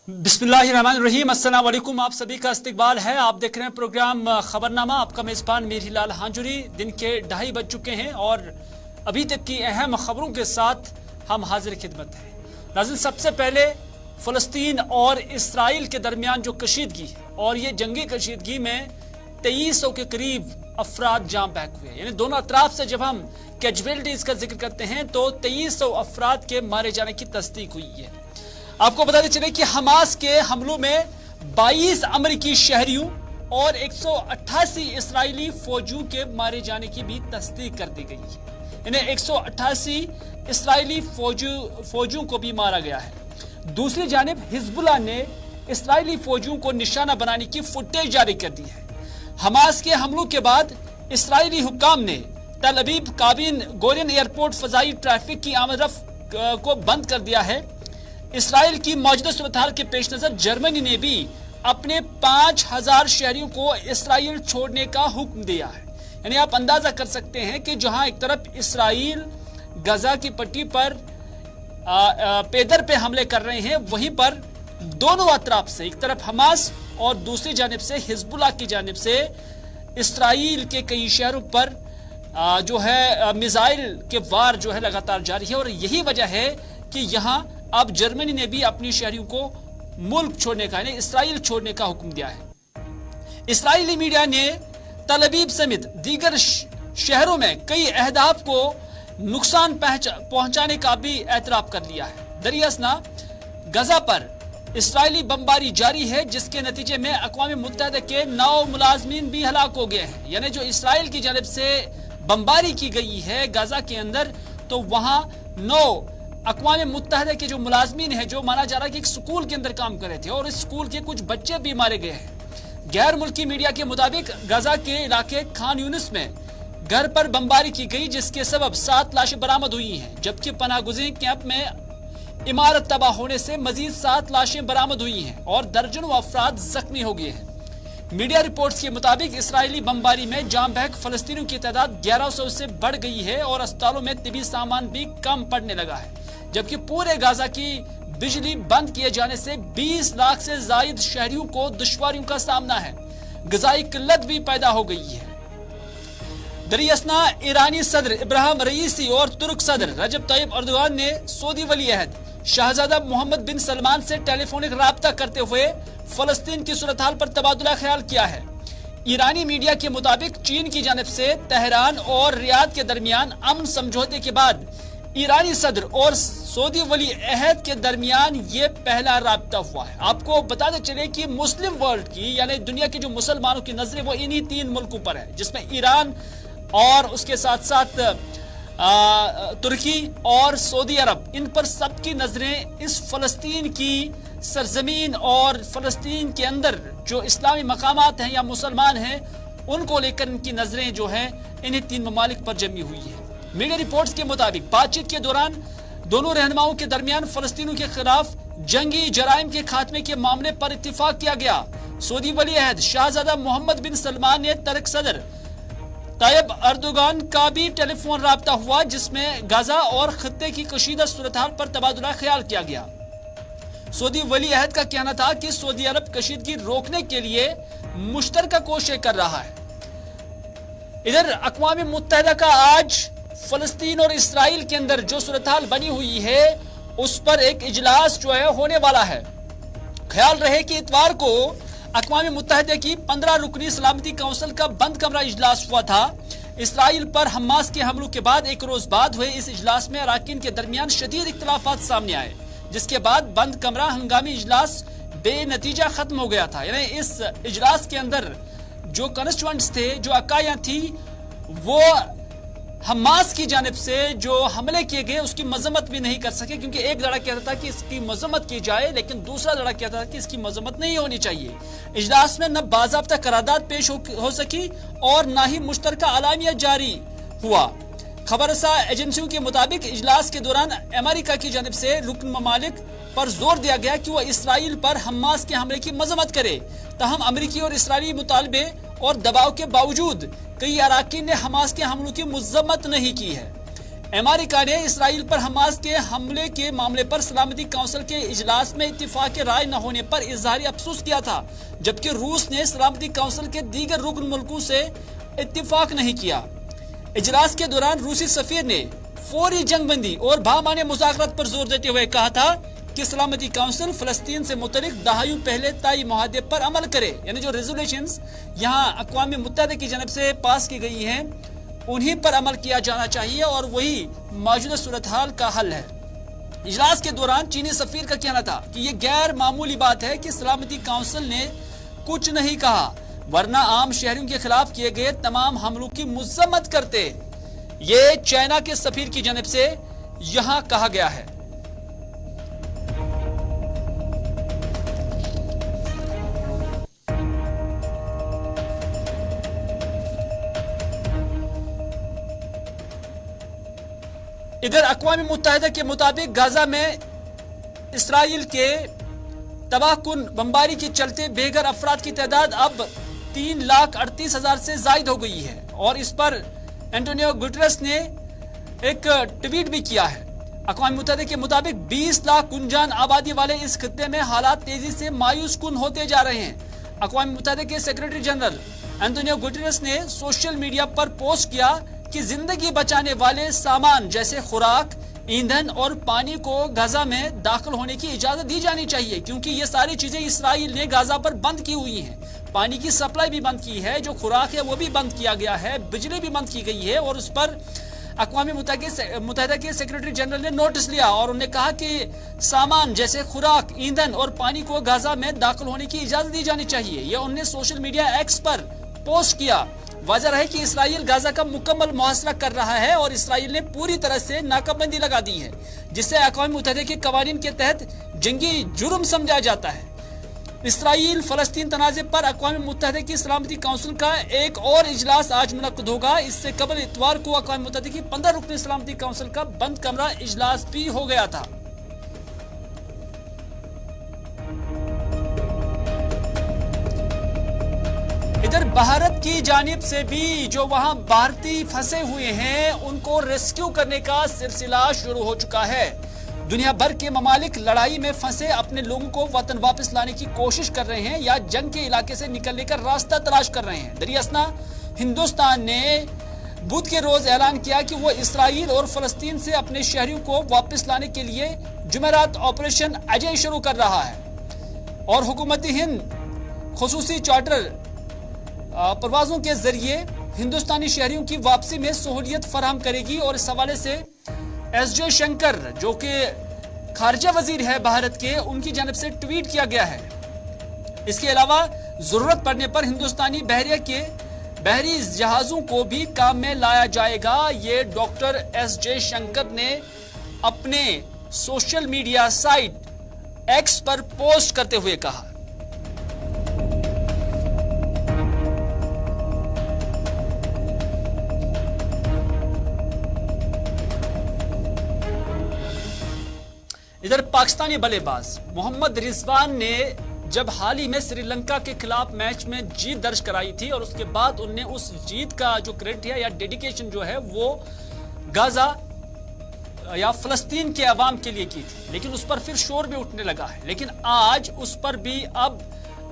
बिस्मिल्लाहिर्रहमानिर्रहीम, अस्सलाम वालेकुम। आप सभी का इस्तकबाल है। आप देख रहे हैं प्रोग्राम खबरनामा। आपका मेज़बान मीर हिलाल हांजुरी। दिन के 2:30 बज चुके हैं और अभी तक की अहम खबरों के साथ हम हाजिर खिदमत हैं। नाज़रीन, सबसे पहले फ़लस्तीन और इसराइल के दरमियान जो कशीदगी है, और ये जंगी कशीदगी में 2300 के करीब अफराद जान बहक हुए। यानी दोनों अतराफ से जब हम कैजुअलिटीज़ का जिक्र करते हैं तो 2300 अफराद के मारे जाने की तस्दीक हुई है। आपको बताते चले कि हमास के हमलों में 22 अमेरिकी शहरियों और 188 इसराइली फौजियों के मारे जाने की भी तस्दीक कर दी गई है। इन्हें 188 इसराइली फौजियों को भी मारा गया है। दूसरी जानिब हिजबुल्लाह ने इसराइली फौजियों को निशाना बनाने की फुटेज जारी कर दी है। हमास के हमलों के बाद इसराइली हुक्काम ने तल अबीब काबिन गोरियन एयरपोर्ट फजाई ट्रैफिक की आमद-रफ्त को बंद कर दिया है। इसराइल की मौजूदा सूरत-ए-हाल के पेश नजर जर्मनी ने भी अपने 5000 शहरियों को इसराइल छोड़ने का हुक्म दिया है। यानी आप अंदाजा कर सकते हैं कि जहां एक तरफ इसराइल गजा की पट्टी पर पेदर पे हमले कर रहे हैं, वहीं पर दोनों अतराफ से, एक तरफ हमास और दूसरी जानिब से हिजबुल्लाह की जानिब से इसराइल के कई शहरों पर जो है मिसाइल के वार जो है लगातार जारी है। और यही वजह है कि यहाँ अब जर्मनी ने भी अपनी शहरियों को मुल्क छोड़ने का, यानी इसराइल छोड़ने का हुक्म दिया है। इसराइली मीडिया ने तल अबीब समेत दीगर शहरों में कई अहदाफ को नुकसान पहुंचाने का भी एतराफ कर लिया है। दरियासना गजा पर इसराइली बमबारी जारी है, जिसके नतीजे में अक़वाम मुत्तहिदा के 9 मुलाजमीन भी हलाक हो गए हैं। यानी जो इसराइल की जानिब से बमबारी की गई है गजा के अंदर, तो वहां 9 अक़वाम मुत्तहिदा के जो मुलाजमीन हैं, जो माना जा रहा है कि एक स्कूल के अंदर काम कर रहे थे और इस स्कूल के कुछ बच्चे भी मारे गए हैं। गैर मुल्की मीडिया के मुताबिक गजा के इलाके खान यूनिस में घर पर बमबारी की गई, जिसके सबब 7 लाशें बरामद हुई हैं, जबकि पनाहगुज़ीन कैंप में इमारत तबाह होने से मजीद 7 लाशें बरामद हुई हैं और दर्जनों अफराद जख्मी हो गए हैं। मीडिया रिपोर्ट्स के मुताबिक इसराइली बमबारी में जान बहक फलस्तीनियों की तादाद 1100 से बढ़ गई है और अस्पतालों में तिबी सामान भी कम पड़ने लगा है, जबकि पूरे गाजा की बिजली बंद किए जाने से 20 लाख से जायद शहरियों को दुश्वारियों का सामना है। ग़िज़ाई किल्लत भी पैदा हो गई है। दरियासना ईरानी सदर इब्राहिम रईसी और तुर्क सदर रजब तय्यब अर्दोगान ने सऊदी वली अहद शहजादा मोहम्मद बिन सलमान से टेलीफोनिक राब्ता करते हुए फलस्तीन की सूरत-हाल पर तबादुला ख्याल किया है। ईरानी मीडिया के मुताबिक चीन की जानिब से तेहरान और रियाद के दरमियान अमन समझौते के बाद ईरानी सदर और सऊदी वली अहद के दरमियान ये पहला राब्ता हुआ है। आपको बताते चले कि मुस्लिम वर्ल्ड की, यानी दुनिया के जो मुसलमानों की नजरें वो इन्हीं 3 मुल्कों पर है, जिसमें ईरान और उसके साथ साथ तुर्की और सऊदी अरब, इन पर सबकी नजरें इस फलस्तीन की सरजमीन और फलस्तीन के अंदर जो इस्लामी मकामात हैं या मुसलमान हैं, उनको लेकर इनकी नजरें जो हैं इन्हीं 3 ममालिक पर जमी हुई है। मीडिया रिपोर्ट्स के मुताबिक बातचीत के दौरान दोनों रहनुमाओं के दरमियान फलस्तीनियों के खिलाफ जंगी जराइम के खात्मे के मामले पर इत्तिफाक किया गया। सऊदी वली अहद शाहजादा मोहम्मद बिन सलमान ने तुर्क सदर तय्यब अर्दोगान का भी टेलीफोन राब्ता हुआ, जिसमें गाजा और खत्ते की कशीदा सूरत-हाल पर तबादुला ख्याल किया गया। सऊदी वली अहद का कहना था कि सऊदी अरब कशीदगी रोकने के लिए मुश्तरका कोशिश कर रहा है। इधर अक़वाम मुत्तहिदा का आज फलस्तीन और इसराइल के अंदर जो सूरत-हाल बनी हुई है, उस पर एक इजलास जो है होने वाला है। ख्याल रहे कि इतवार को अक़वाम मुत्तहिदा की 15 रुकनी सलामती काउंसिल का बंद कमरा इजलास हुआ था। इसराइल पर हमास के हमलों के बाद एक रोज बाद हुए इस इजलास में अराकीन के दरमियान शदीद इख्तिलाफात सामने आए, जिसके बाद बंद कमरा हंगामी इजलास बेनतीजा खत्म हो गया था। यानी इस इजलास के अंदर जो कॉन्स्टिट्यूएंट्स थे, जो अकाइयां थी, वो हमास की जानिब से जो हमले किए गए उसकी मजम्मत भी नहीं कर सके, क्योंकि एक लड़ा कहता था कि इसकी मजम्मत की जाए, लेकिन दूसरा लड़ा कहता था कि इसकी मजम्मत नहीं होनी चाहिए। इजलास में न बाज़ाब्ता करारदाद पेश हो सकी और न ही मुश्तरका अलामिया जारी हुआ। खबरसा एजेंसियों के मुताबिक इजलास के दौरान अमेरिका की जानिब से रुकन ममालिक पर जोर दिया गया कि वह इसराइल पर हमास के हमले की मजम्मत करे। तहम अमेरिकी और इसराइली मुतालबे और दबाव के बावजूद कई अराकीन ने हमास के हमलों की मजम्मत नहीं की है। امریکہ نے اسرائیل پر حماس کے حملے کے معاملے پر سلامتی کونسل کے اجلاس میں اتفاق رائے نہ ہونے پر اظہار افسوس کیا تھا، جبکہ روس نے سلامتی کونسل کے دیگر رکن ملکوں سے اتفاق نہیں کیا۔ اجلاس کے دوران روسی سفیر نے فوری جنگ بندی اور باہمانہ مذاکرات پر زور دیتے ہوئے کہا تھا کہ سلامتی کونسل فلسطین سے متعلق دہائیوں پہلے طے معاہدے پر عمل کرے، یعنی جو ریزولوشنز یہاں اقوام متحدہ کی جانب سے پاس کی گئی ہیں انہی پر عمل کیا جانا چاہیے اور وہی موجودہ صورتحال کا حل ہے۔ اجلاس کے دوران چینی سفیر کا کہنا تھا کہ یہ غیر معمولی بات ہے کہ سلامتی کونسل نے کچھ نہیں کہا، ورنہ عام شہریوں کے خلاف کیے گئے تمام حملوں کی مذمت کرتے۔ یہ چائنا کے سفیر کی جانب سے یہاں کہا گیا ہے۔ ادھر اقوام متحدہ کے مطابق غزہ میں اسرائیل کے تباہ کن بمباری کے چلتے بے گھر افراد کی تعداد اب 3,38,000 سے زائد ہو گئی ہے، اور اس پر اینٹونیو گٹریس نے ایک ٹویٹ بھی کیا ہے۔ اقوام متحدہ کے مطابق 20 لاکھ گنجان آبادی والے اس خطے میں حالات تیزی سے مایوس کن ہوتے جا رہے ہیں۔ اقوام متحدہ کے سیکرٹری جنرل اینٹونیو گٹریس نے سوشل میڈیا پر پوسٹ کیا کہ زندگی بچانے والے سامان جیسے خوراک، ایندھن اور پانی کو غزہ میں داخل ہونے کی اجازت دی جانی چاہیے، کیونکہ یہ ساری چیزیں اسرائیل نے غزہ پر بند کی ہوئی ہیں۔ پانی کی سپلائی بھی بند کی ہے، جو خوراک ہے وہ بھی بند کیا گیا ہے، بجلی بھی بند کی گئی ہے، اور اس پر اقوام متحدہ کے سیکرٹری جنرل نے نوٹس لیا اور انہوں نے کہا کہ سامان جیسے خوراک، ایندھن اور پانی کو غزہ میں داخل ہونے کی اجازت دی جانی چاہیے۔ یہ انہوں نے سوشل میڈیا ایکس پر پوسٹ کیا۔ واضح رہے کہ اسرائیل غزہ کا مکمل محاصرہ کر رہا ہے اور اسرائیل نے پوری طرح سے ناکہ بندی لگا دی ہے، جسے اقوام متحدہ کے قوانین کے تحت جنگی جرم سمجھا جاتا ہے۔ اسرائیل فلسطین تنازع پر اقوام متحدہ کی سلامتی کونسل کا ایک اور اجلاس آج منعقد ہوگا۔ اس سے قبل اتوار کو اقوام متحدہ کی 15 رکنی سلامتی کونسل کا بند کمرہ اجلاس بھی ہو گیا تھا۔ ادھر بھارت کی جانب سے بھی جو وہاں بھارتی پھنسے ہوئے ہیں ان کو ریسکیو کرنے کا سلسلہ شروع ہو چکا ہے۔ دنیا بھر کے ممالک لڑائی میں پھنسے اپنے لوگوں کو وطن واپس لانے کی کوشش کر رہے ہیں یا جنگ کے علاقے سے نکلنے کا راستہ تلاش کر رہے ہیں۔ دریاسنا ہندوستان نے بدھ کے روز اعلان کیا کہ وہ اسرائیل اور فلسطین سے اپنے شہریوں کو واپس لانے کے لیے جمعرات آپریشن اجے شروع کر رہا ہے، اور حکومت ہند خصوصی چارٹر پروازوں کے ذریعے ہندوستانی شہریوں کی واپسی میں سہولیت فراہم کرے گی، اور اس حوالے سے ایس جے شنکر جو کہ خارجہ وزیر ہے بھارت کے، ان کی جانب سے ٹویٹ کیا گیا ہے۔ اس کے علاوہ ضرورت پڑنے پر ہندوستانی بحریہ کے بحری جہازوں کو بھی کام میں لایا جائے گا، یہ ڈاکٹر ایس جے شنکر نے اپنے سوشل میڈیا سائٹ ایکس پر پوسٹ کرتے ہوئے کہا۔ ادھر پاکستانی بلے باز محمد رضوان نے جب حال ہی میں سری لنکا کے خلاف میچ میں جیت درج کرائی تھی، اور اس کے بعد انہوں نے اس جیت کا جو کریڈٹ ہے یا ڈیڈیکیشن جو ہے وہ غزہ یا فلسطین کے عوام کے لیے کی تھی، لیکن اس پر پھر شور بھی اٹھنے لگا ہے۔ لیکن آج اس پر بھی اب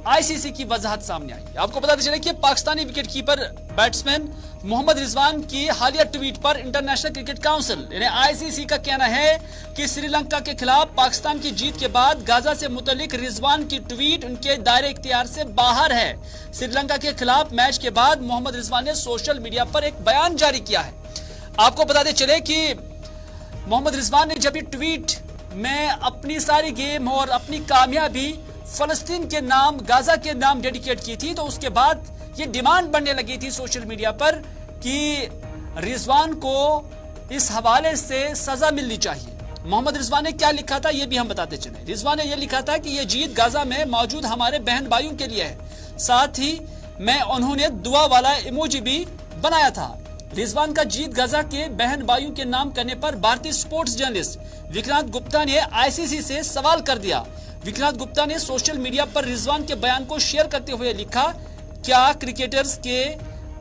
آئی سی سی کی وضاحت سامنے آئی۔ آپ کو بتا چلے کہ پاکستانی وکٹ کیپر بیٹسمین محمد رضوان کی حالیہ ٹویٹ پر انٹرنیشنل کرکٹ کونسل یعنی آئی سی سی کا کہنا ہے کہ سری لنکا کے خلاف پاکستان کی جیت کے بعد غزہ سے متعلق رضوان کی ٹویٹ ان کے دائرے اختیار سے باہر ہے۔ سری لنکا کے خلاف میچ کے بعد محمد رضوان نے سوشل میڈیا پر ایک بیان جاری کیا ہے۔ آپ کو بتاتے چلے کہ محمد رضوان نے جب یہ ٹویٹ میں اپنی ساری گیم اور اپنی کامیابی فلسطین کے نام، غزہ کے نام ڈیڈیکیٹ کی تھی، تو اس کے بعد یہ ڈیمانڈ بننے لگی تھی سوشل میڈیا پر کہ رضوان کو اس حوالے سے سزا ملنی چاہیے۔ محمد رضوان نے کیا لکھا تھا یہ بھی ہم بتاتے چلیں۔ رضوان نے یہ لکھا تھا کہ یہ جیت غزہ میں موجود ہمارے بہن بھائیوں کے لیے ہے، ساتھ ہی میں انہوں نے دعا والا ایموجی بھی بنایا تھا۔ رضوان کا جیت غزہ کے بہن بھائیوں کے نام کرنے پر بھارتی سپورٹس جرنلسٹ وکرانت گپتا نے آئی سی سی سے سوال کر دیا۔ وکرانت گپتا نے سوشل میڈیا پر رضوان کے بیان کو شیئر کرتے ہوئے لکھا، کیا کرکٹرز کے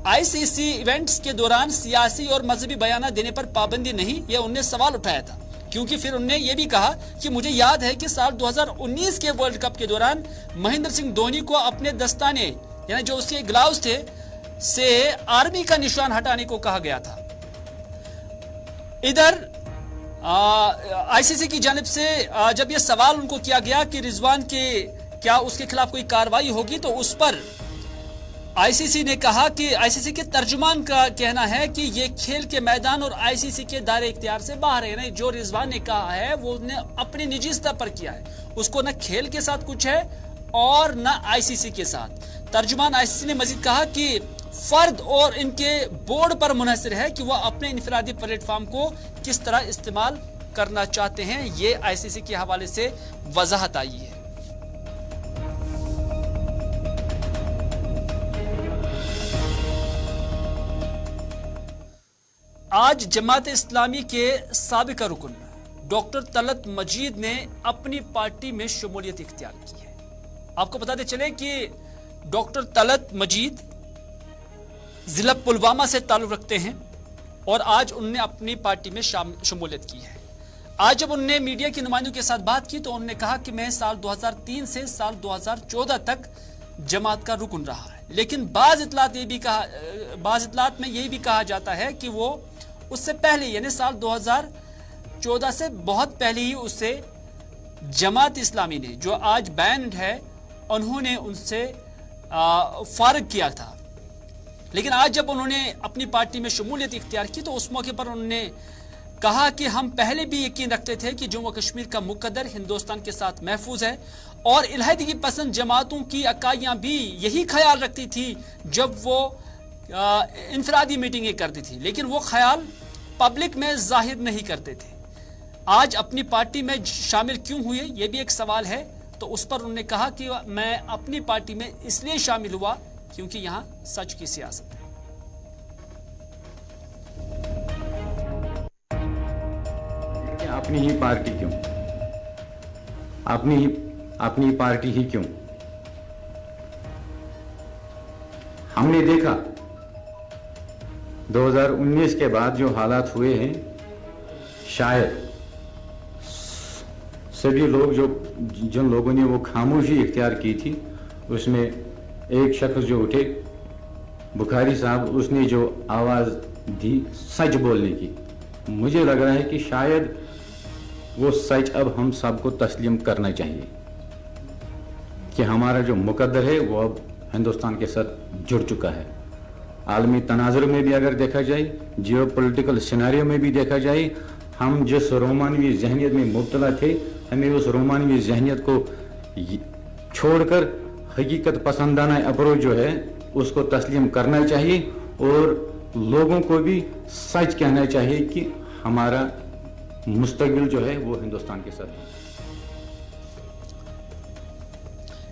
आईसीसी इवेंट्स के दौरान सियासी और मजहबी बयान देने पर पाबंदी नहीं, यह उन्होंने सवाल उठाया था। क्योंकि फिर उन्होंने ये भी कहा कि मुझे याद है कि साल 2019 के वर्ल्ड कप के दौरान महेंद्र सिंह धोनी को अपने दस्ताने यानी जो उसके ग्लव्स थे से आर्मी का निशान हटाने को कहा गया था। इधर आईसीसी की जानिब से जब यह सवाल उनको किया गया कि रिजवान के क्या उसके खिलाफ कोई कार्रवाई होगी, तो उस पर आईसीसी ने कहा कि आईसीसी के तर्जुमान का कहना है कि ये खेल के मैदान और आईसीसी के दायरे इख्तियार से बाहर है। नहीं, जो रिजवान ने कहा है वो उसने अपने निजी स्तर पर किया है, उसको न खेल के साथ कुछ है और न आईसीसी के साथ। तर्जुमान आईसीसी ने मजीद कहा कि फर्द और इनके बोर्ड पर मुनहसर है कि वह अपने इनफरादी प्लेटफॉर्म को किस तरह इस्तेमाल करना चाहते हैं। ये आईसीसी के हवाले से वजाहत आई है। आज जमात इस्लामी के साबिक रुकन डॉक्टर तलत मजीद ने अपनी पार्टी में शमूलियत इख्तियार की है। आपको बताते चले कि डॉक्टर तलत मजीद जिला पुलवामा से ताल्लुक रखते हैं और आज उन्होंने अपनी पार्टी में शमूलियत की है। आज जब उन्होंने मीडिया की नुमाइंदों के साथ बात की तो उन्होंने कहा कि मैं साल 2003 से साल 2014 तक जमात का रुकन रहा है, लेकिन बाज़ इतलात में यही भी कहा जाता है कि वो उससे पहले यानी साल 2014 से बहुत पहले ही उससे जमात इस्लामी ने जो आज बैंड है उन्होंने उनसे फारग किया था। लेकिन आज जब उन्होंने अपनी पार्टी में शमूलियत इख्तियार की तो उस मौके पर उन्होंने कहा कि हम पहले भी यकीन रखते थे कि जम्मू कश्मीर का मुकद्दर हिंदुस्तान के साथ महफूज है और इलाहिदगी पसंद जमातों की इकाइयां भी यही ख्याल रखती थी जब वो इनफरादी मीटिंगें करती थी, लेकिन वो ख्याल पब्लिक में जाहिर नहीं करते थे। आज अपनी पार्टी में शामिल क्यों हुए ये भी एक सवाल है, तो उस पर उन्होंने कहा कि मैं अपनी पार्टी में इसलिए शामिल हुआ क्योंकि यहाँ सच की सियासत है। अपनी ही पार्टी क्यों, अपनी पार्टी ही क्यों? हमने देखा 2019 के बाद जो हालात हुए हैं, शायद सभी लोग जिन लोगों ने वो खामोशी इख्तियार की थी उसमें एक शख्स जो उठे बुखारी साहब, उसने जो आवाज दी सच बोलने की, मुझे लग रहा है कि शायद वो सच अब हम सबको तस्लीम करना चाहिए कि हमारा जो मुकद्दर है वो अब हिंदुस्तान के साथ जुड़ चुका है। आलमी तनाजुर में भी अगर देखा जाए, जियो पॉलिटिकल सिनेरियो में भी देखा जाए, हम जिस रोमानवी जहनियत में मुब्तला थे, हमें उस रोमानवी जहनियत को छोड़कर हकीकत पसंदाना अप्रोच जो है उसको तस्लीम करना चाहिए और लोगों को भी सच कहना चाहिए कि हमारा मुस्तकबिल जो है वो हिंदुस्तान के साथ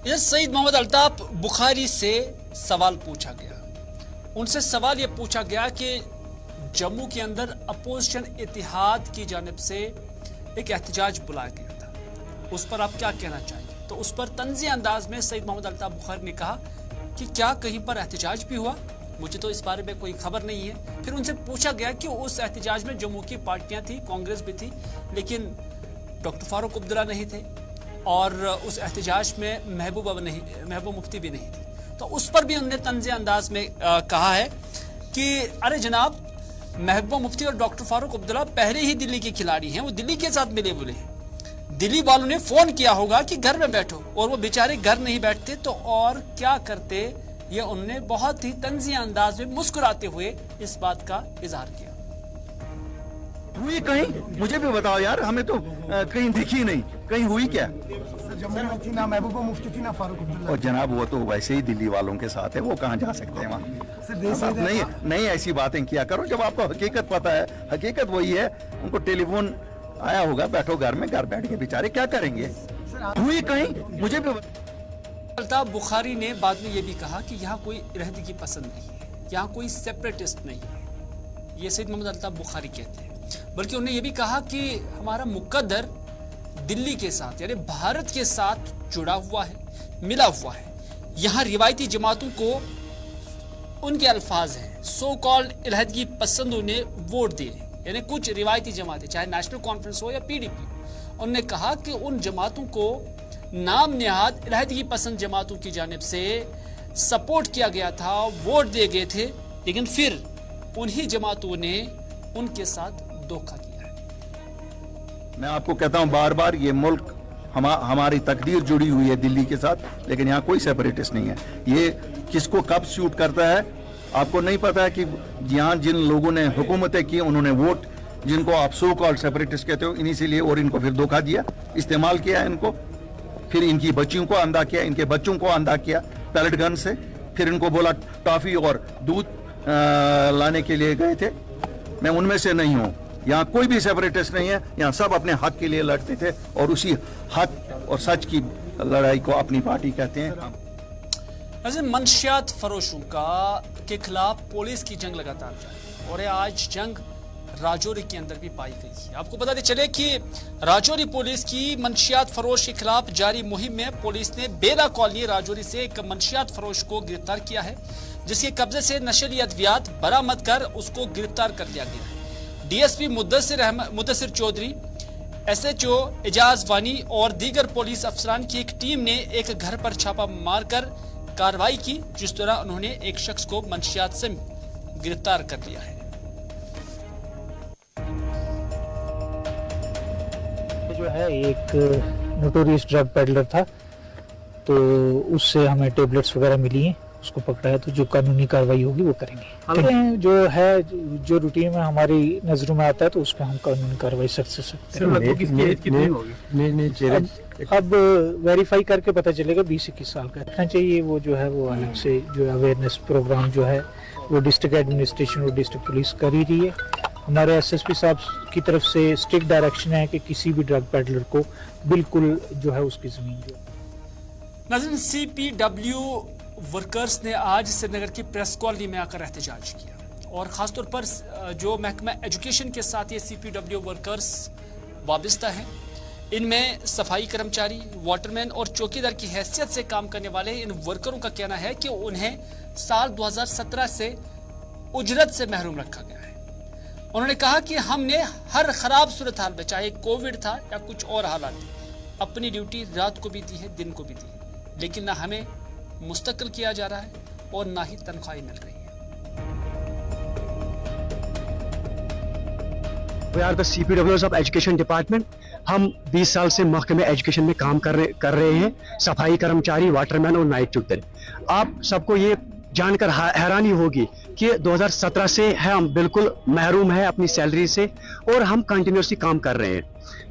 है। सईद मोहम्मद अल्ताफ बुखारी से सवाल पूछा गया, उनसे सवाल यह पूछा गया कि जम्मू के अंदर अपोजिशन इत्तेहाद की जानिब से एक एहतजाज बुलाया गया था, उस पर आप क्या कहना चाहेंगे? तो उस पर तंज़ी अंदाज में सईद मोहम्मद अल्ताफ बुखारी ने कहा कि क्या कहीं पर एहतजाज भी हुआ, मुझे तो इस बारे में कोई खबर नहीं है। फिर उनसे पूछा गया कि उस एहतजाज में जम्मू की पार्टियां थी, कांग्रेस भी थी, लेकिन डॉक्टर फारूक अब्दुल्ला नहीं थे और उस एहतजाज में महबूब मुफ्ती भी नहीं थी। तो उस पर भी उन्होंने तंज़ी अंदाज में कहा है कि अरे जनाब, महबूब मुफ्ती और डॉक्टर फारूक अब्दुल्ला पहले ही दिल्ली के खिलाड़ी हैं, वो दिल्ली के साथ मिले हुए हैं। दिल्ली वालों ने फोन किया होगा कि घर में बैठो, और वो बेचारे घर नहीं बैठते तो और क्या करते। ये उन्होंने बहुत ही तंज़ी अंदाज में मुस्कुराते हुए इस बात का इजहार किया। हुई कहीं मुझे भी बताओ यार, हमें तो कहीं दिखी नहीं, कहीं हुई क्या? थी ना महबूबा मुफ्ती थी ना फारूक अब्दुल्ला। और जनाब वो तो वैसे ही दिल्ली वालों के साथ है, वो कहाँ जा सकते हैं वहाँ? नहीं ऐसी बातें किया करो जब आपको हकीकत पता है। हकीकत वही है, उनको टेलीफोन आया होगा, बैठो घर में, घर बैठ के बेचारे क्या करेंगे? हुई कहीं मुझे भी। अल्ताफ बुखारी ने बाद में ये भी कहा कि यहाँ कोई रहदगी पसंद नहीं है, यहाँ कोई सेपरेटिस्ट नहीं है, ये सईद मोहम्मद अल्ताफ बुखारी कहते हैं। बल्कि उन्होंने ये भी कहा कि हमारा मुकद्दर दिल्ली के साथ यानी भारत के साथ जुड़ा हुआ है, मिला हुआ है। यहाँ रिवायती जमातों को उनके अल्फाज हैं, सो कॉल्ड इलाहदगी पसंदों ने वोट दिए, यानी कुछ रिवायती जमातें, चाहे नेशनल कॉन्फ्रेंस हो या पीडीपी, उन्होंने कहा कि उन जमातों को नाम निहाद इलाहदगी पसंद जमातों की जानिब से सपोर्ट किया गया था, वोट दिए गए थे, लेकिन फिर उन्हीं जमातों ने उनके साथ धोखा किया है। मैं आपको कहता हूं बार बार, ये मुल्क हमारी तकदीर जुड़ी हुई है दिल्ली के साथ, लेकिन यहाँ कोई सेपरेटिस्ट नहीं है। ये किसको कब सूट करता है आपको नहीं पता है कि यहाँ जिन लोगों ने हुकूमतें की उन्होंने वोट, जिनको आप सो कॉल्ड सेपरेटिस्ट कहते हो, इन्हीं से लिए और इनको फिर धोखा दिया, इस्तेमाल किया इनको, फिर इनकी बच्चियों को अंधा किया, इनके बच्चों को अंधा किया पैलेट गन से, फिर इनको बोला टॉफी और दूध लाने के लिए गए थे। मैं उनमें से नहीं हूँ, यहाँ कोई भी सेपरेटिस्ट नहीं है, यहाँ सब अपने हक के लिए लड़ते थे और उसी हक और सच की लड़ाई को अपनी पार्टी कहते हैं। वैसे मंशियात फरोशों के खिलाफ पुलिस की जंग लगातार जारी और आज जंग राजौरी के अंदर भी पाई गई है। आपको बताते चले कि राजौरी पुलिस की मंशियात फरोश के खिलाफ जारी मुहिम में पुलिस ने बेला कॉलोनी राजौरी से एक मंशियात फरोश को गिरफ्तार किया है, जिसके कब्जे से नशीली अद्वियात बरामद कर उसको गिरफ्तार कर लिया गया है। डीएसपी मुद्दसिर चौधरी, एसएचओ एजाज वानी और दीगर पुलिस अफसरान की एक टीम ने एक घर पर छापा मारकर कार्रवाई की, जिस दौरान उन्होंने एक शख्स को मंशियात से गिरफ्तार कर लिया है। जो है एक नोटोरियस ड्रग पेडलर था, तो उससे हमें टेबलेट्स वगैरह मिली हैं, उसको पकड़ा है, तो जो कानूनी कार्रवाई होगी वो करेंगे। जो है जो रूटीन में हमारी नजरों में आता है तो उस पर हम कानूनी कार्रवाई सख्त से सख्त अब वेरीफाई करके पता चलेगा। 20-21 साल का रखना चाहिए। वो जो है वो अलग से जो अवेयरनेस प्रोग्राम जो है वो डिस्ट्रिक्ट एडमिनिस्ट्रेशन और डिस्ट्रिक्ट पुलिस कर ही रही है। हमारे एसएसपी साहब की तरफ से स्ट्रिक्ट डायरेक्शन है कि किसी भी ड्रग पेडलर को बिल्कुल जो है उसकी जमीन जो नाज़रीन, CPW वर्कर्स ने आज श्रीनगर की प्रेस कॉलोनी में आकर एहतजाज किया और ख़ासतौर पर जो महकमा एजुकेशन के साथ ये CPW वर्कर्स वाबस्ता हैं, इनमें सफाई कर्मचारी, वाटरमैन और चौकीदार की हैसियत से काम करने वाले इन वर्करों का कहना है कि उन्हें साल 2017 से उजरत से महरूम रखा गया है। उन्होंने कहा कि हमने हर खराब सूरत हाल में, चाहे कोविड था या कुछ और हालात, अपनी ड्यूटी रात को भी दी है, दिन को भी दी है, लेकिन ना हमें मुस्तकिल किया जा रहा है और ना ही तनख्वाही मिल रही है। We are the CPWs of Education Department. हम 20 साल से महकमे एजुकेशन में काम कर रहे हैं, सफाई कर्मचारी, वाटरमैन और नाइट चौकीदार। आप सबको ये जानकर हैरानी होगी कि 2017 से हम बिल्कुल महरूम है अपनी सैलरी से और हम कंटिन्यूसली काम कर रहे हैं।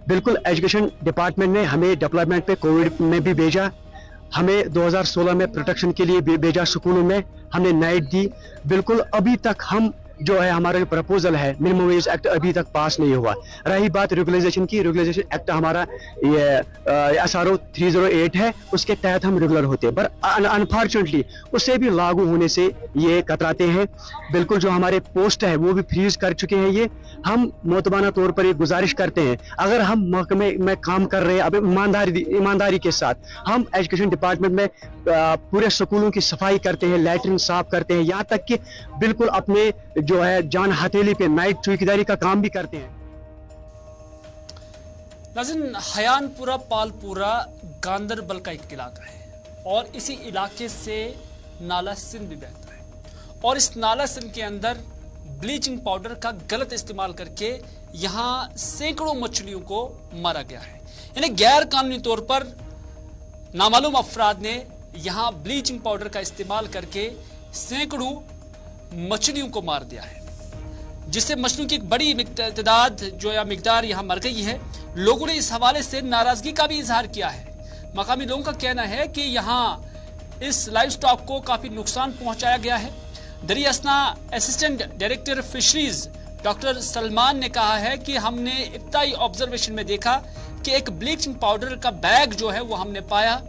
बिल्कुल एजुकेशन डिपार्टमेंट ने हमें डिप्लॉयमेंट पे कोविड में भी भेजा, हमें 2016 में प्रोटेक्शन के लिए भेजा स्कूलों में, हमने नाइट दी। बिल्कुल अभी तक हम जो है हमारा जो प्रपोजल है मिनिमम वेज एक्ट अभी तक पास नहीं हुआ। रही बात रेगुलराइजेशन की, रेगुलराइजेशन एक्ट हमारा ये SRO 308 है, उसके तहत हम रेगुलर होते हैं, पर अनफॉर्चुनेटली उसे भी लागू होने से ये कतराते हैं। बिल्कुल जो हमारे पोस्ट है वो भी फ्रीज कर चुके हैं। ये हम मोतबाना तौर पर एक गुजारिश करते हैं, अगर हम महकमे में काम कर रहे हैं अब ईमानदारी के साथ, हम एजुकेशन डिपार्टमेंट में पूरे स्कूलों की सफाई करते हैं, लैट्रिन साफ करते हैं, यहाँ तक कि बिल्कुल अपने जो है जान हथेली पे नाइट चौकीदारी का काम भी करते हैं। नाज़रीन, हयानपुरा पालपुरा गांदरबल का एक इलाका है और इसी इलाके से नाला सिंध भी बहता है और इस नाला सिंध के अंदर ब्लीचिंग पाउडर का गलत इस्तेमाल करके यहाँ सैकड़ों मछलियों को मारा गया है। यानी गैर कानूनी तौर पर नामालूम अफराद ने यहाँ ब्लीचिंग पाउडर का इस्तेमाल करके सैकड़ों मछलियों को मार दिया है, जिससे मछलियों की एक बड़ी तादाद जो या मिकदार यहाँ मर गई है। लोगों ने इस हवाले से नाराजगी का भी इजहार किया है। मकामी लोगों का कहना है कि यहाँ इस लाइव स्टॉक को काफी नुकसान पहुंचाया गया है। दरियासना assistant director fisheries doctor Salman ने कहा है कि हमने इब्तदाई ऑब्जर्वेशन में देखा कि एक ब्लीचिंग पाउडर का बैग जो है वो हमने पाया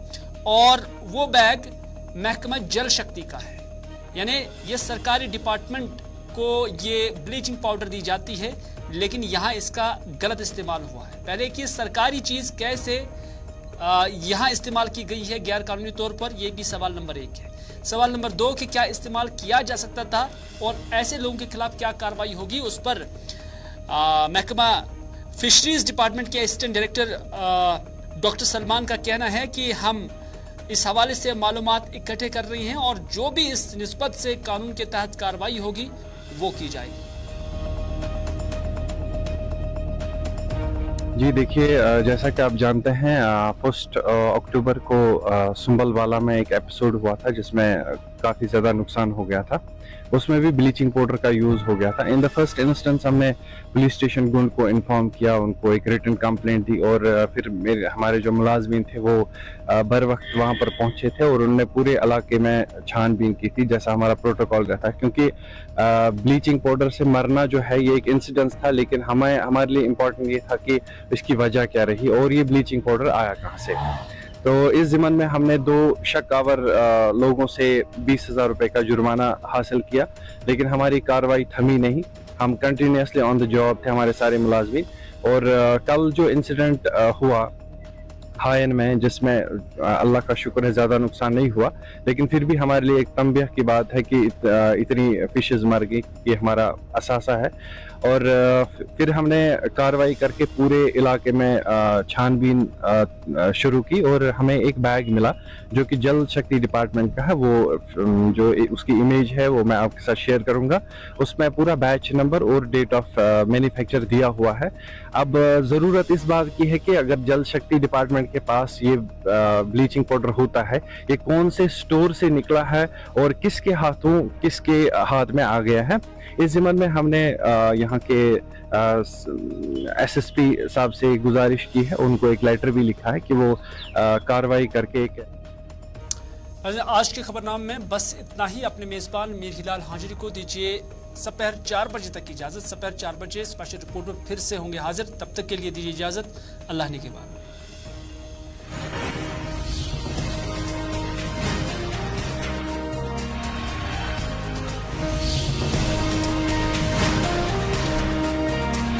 और वो बैग महकमा जल शक्ति का है, यानी ये सरकारी डिपार्टमेंट को ये ब्लीचिंग पाउडर दी जाती है, लेकिन यहाँ इसका गलत इस्तेमाल हुआ है। पहले कि सरकारी चीज कैसे यहाँ इस्तेमाल की गई है गैर कानूनी तौर पर, ये भी सवाल नंबर 1 है। सवाल नंबर 2 कि क्या इस्तेमाल किया जा सकता था और ऐसे लोगों के खिलाफ क्या कार्रवाई होगी, उस पर महकमा फिशरीज डिपार्टमेंट के असिस्टेंट डायरेक्टर डॉक्टर सलमान का कहना है कि हम इस हवाले से मालूमात इकट्ठे कर रही हैं और जो भी इस निस्बत से कानून के तहत कार्रवाई होगी वो की जाएगी। जी देखिए, जैसा कि आप जानते हैं 1 अक्टूबर को सुंबलवाला में एक एपिसोड हुआ था जिसमें काफ़ी ज़्यादा नुकसान हो गया था। उसमें भी ब्लीचिंग पाउडर का यूज़ हो गया था। इन द फर्स्ट इंस्टेंस हमने पुलिस स्टेशन गुंड को इन्फॉर्म किया, उनको एक रिटन कंप्लेंट दी और फिर हमारे जो मुलाजमीन थे वो बर वक्त वहाँ पर पहुँचे थे और उन्होंने पूरे इलाके में छानबीन की थी जैसा हमारा प्रोटोकॉल रहता है, क्योंकि ब्लीचिंग पाउडर से मरना जो है ये एक इंसिडेंस था, लेकिन हमारे लिए इम्पोर्टेंट ये था कि इसकी वजह क्या रही और ये ब्लीचिंग पाउडर आया कहाँ से। तो इस ज़िमन में हमने 2 शक आवर लोगों से 20,000 रुपये का जुर्माना हासिल किया, लेकिन हमारी कार्रवाई थमी नहीं। हम कंटिन्यूसली ऑन द जॉब थे हमारे सारे मुलाजमीन। और कल जो इंसिडेंट हुआ हायन में, जिसमें अल्लाह का शुक्र है ज़्यादा नुकसान नहीं हुआ, लेकिन फिर भी हमारे लिए एक तंबियह की बात है कि इतनी फिशेस मर गई, ये हमारा असासा है। और फिर हमने कार्रवाई करके पूरे इलाके में छानबीन शुरू की और हमें एक बैग मिला जो कि जल शक्ति डिपार्टमेंट का है। वो जो उसकी इमेज है वो मैं आपके साथ शेयर करूंगा। उसमें पूरा बैच नंबर और डेट ऑफ मैन्युफैक्चर दिया हुआ है। अब ज़रूरत इस बात की है कि अगर जल शक्ति डिपार्टमेंट के पास ये ब्लीचिंग पाउडर होता है, ये कौन से स्टोर से निकला है और किसके हाथ में आ गया है। इस ज़िमन में हमने यहाँ के SSP साहब से गुजारिश की है, उनको एक लेटर भी लिखा है कि वो कार्रवाई करके एक। आज के खबरनामे में बस इतना ही। अपने मेज़बान मीर हिलाल हांजरी को दीजिए दोपहर 4 बजे तक की इजाज़त। दोपहर 4 बजे स्पेशल रिपोर्ट में फिर से होंगे हाजिर। तब तक के लिए दीजिए इजाज़त। अल्लाह ने के बाद।